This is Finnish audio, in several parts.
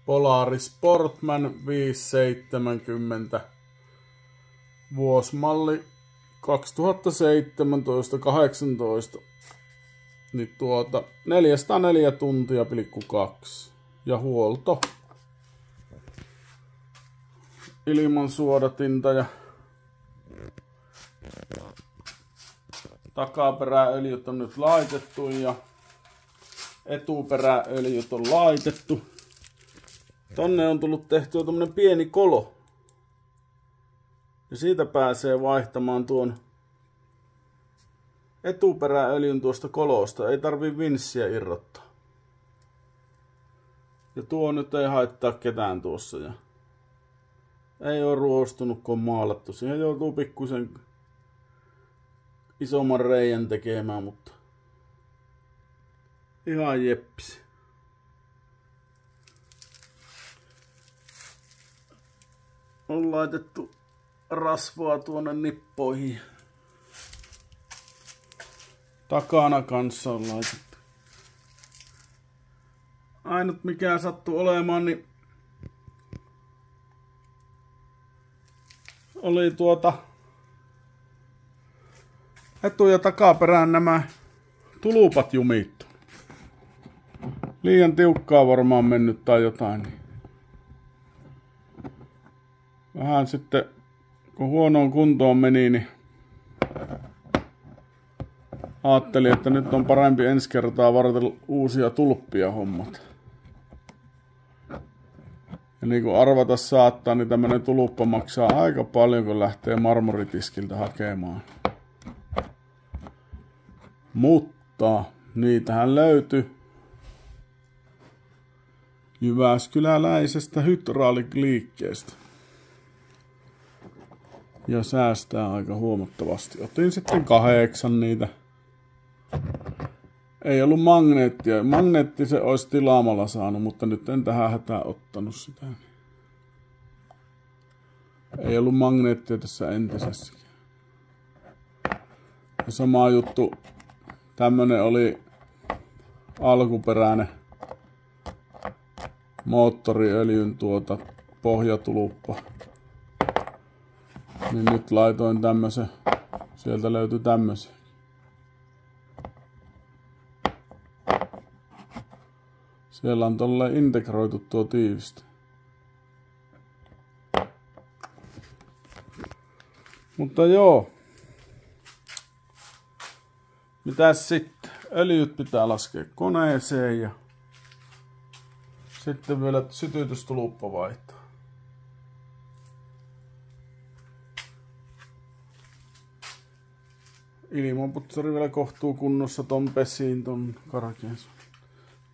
Polaris Sportman 570. Vuosimalli 2017-18. Niin 404 tuntia pilkku 2. Ja huolto. Ilman suodatinta ja takaperäöljyt on nyt laitettu ja etuperäöljyt on laitettu. Tonne on tullut tehtyä tommonen pieni kolo. Ja siitä pääsee vaihtamaan tuon etuperäöljyn tuosta kolosta. Ei tarvii vinssiä irrottaa. Ja tuo nyt ei haittaa ketään tuossa. Ja ei oo ruostunut kun on maalattu. Siihen joutuu pikkusen isomman reijän tekemään, mutta ihan jeppis. On laitettu rasvaa tuonne nippoihin. Takana kanssa on laitettu. Ainut mikä sattuu olemaan, niin oli etu- ja takaperään nämä tulupat jumittu. Liian tiukkaa varmaan mennyt tai jotain. Vähän sitten, kun huonoon kuntoon meni, niin ajattelin, että nyt on parempi ensi kertaa varten uusia tulppia hommat. Ja niin kuin arvata saattaa, niin tämmönen tuluppa maksaa aika paljon, kun lähtee marmoritiskiltä hakemaan. Mutta niitähän löytyi jyväskyläläisestä hydraulikliikkeestä. Ja säästää aika huomattavasti. Otin sitten 8 niitä. Ei ollut magneettia. Magneetti se olisi tilaamalla saanut, mutta nyt en tähän hätään ottanut sitä. Ei ollut magneettia tässä entisessäkin. Ja sama juttu. Tämmönen oli alkuperäinen moottoriöljyn pohjatuluppa. Niin nyt laitoin tämmösen. Sieltä löytyi tämmösiä. Siellä on tolleen integroitu tuo tiivistä. Mutta joo. Mitäs sitten? Öljyt pitää laskea koneeseen ja sitten vielä sytytystuluppa vaihtaa. Ilmanputsari vielä kohtuu kunnossa ton pesiin ton karkeen.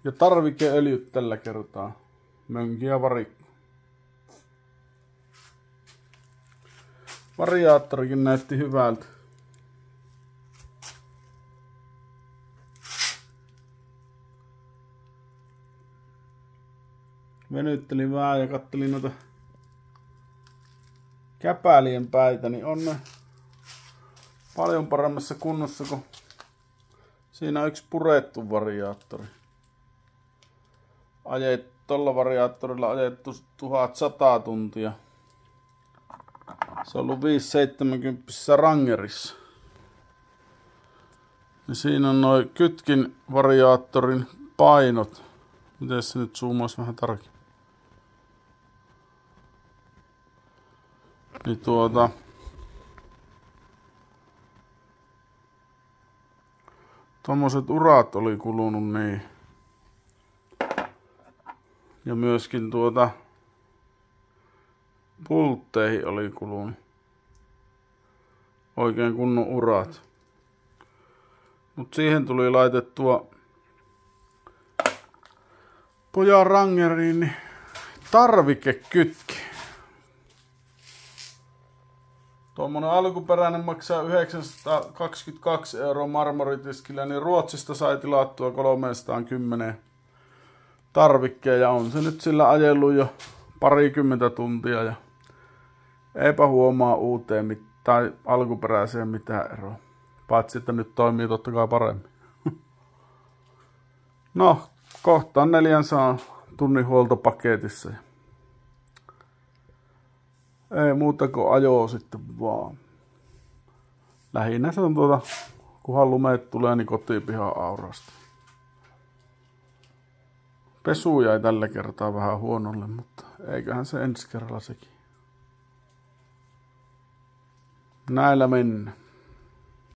Ja tarvikeöljyt tällä kertaa. Mönki ja varikko. Variaattorikin näytti hyvältä. Venyttelin vähän ja kattelin noita käpälien päitä, niin on ne paljon paremmassa kunnossa kuin siinä on yksi purettu variaattori. Tuolla variaattorilla ajettu 1100 tuntia. Se on ollut 570 Rangerissa. Ja siinä on noin kytkin variaattorin painot. Miten se nyt zoomaisi vähän tarkemmin? Niin tommoset urat oli kulunut niin. Ja myöskin pultteihin oli kulunut oikein kunnon urat. Mut siihen tuli laitettua pojan Rangeriin niin tarvikekytki. Tuommoinen alkuperäinen maksaa 922 € marmoritiskillä, niin Ruotsista sai tilattua 310 tarvikkeen ja on se nyt sillä ajellut jo parikymmentä tuntia ja eipä huomaa uuteen tai alkuperäiseen mitään eroa. Paitsi että nyt toimii totta kai paremmin. No, kohtaan 400 tunnin huoltopaketissa. Ei muuta kuin ajoa sitten vaan. Lähinnä se on kunhan lumeet tulee, niin kotipihan aurasta. Pesu jäi tällä kertaa vähän huonolle, mutta eiköhän se ensi kerralla sekin. Näillä mennä.